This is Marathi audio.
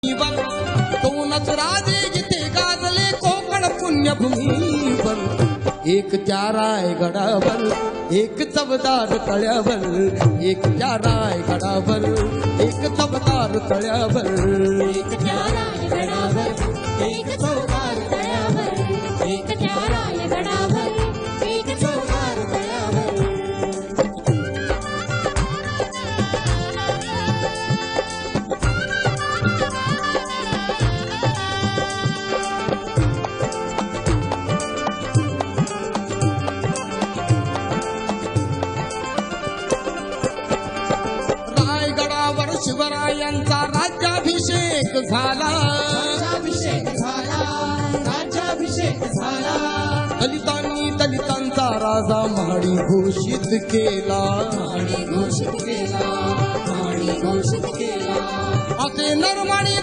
दोनच राजे जिथे गाजले कोकण पुण्यभूमीवर, एक त्या रायगडावर एक चवदार तळ्यावर, एक त्या रायगडावर एक चवदार तळ्यावर, एक त्या रायगडावर एक चवदार तळ्यावर, एक त्या रायगडावर एक चवदार तळ्यावर. शिवरायांचा राज्याभिषेक झाला, राज्याभिषेक झाला, राज्याभिषेक झाला. दलितांनी दलितांचा राजा महाडी घोषित केला, महाडी घोषित केला, महाडी घोषित केला. असे नरमाणी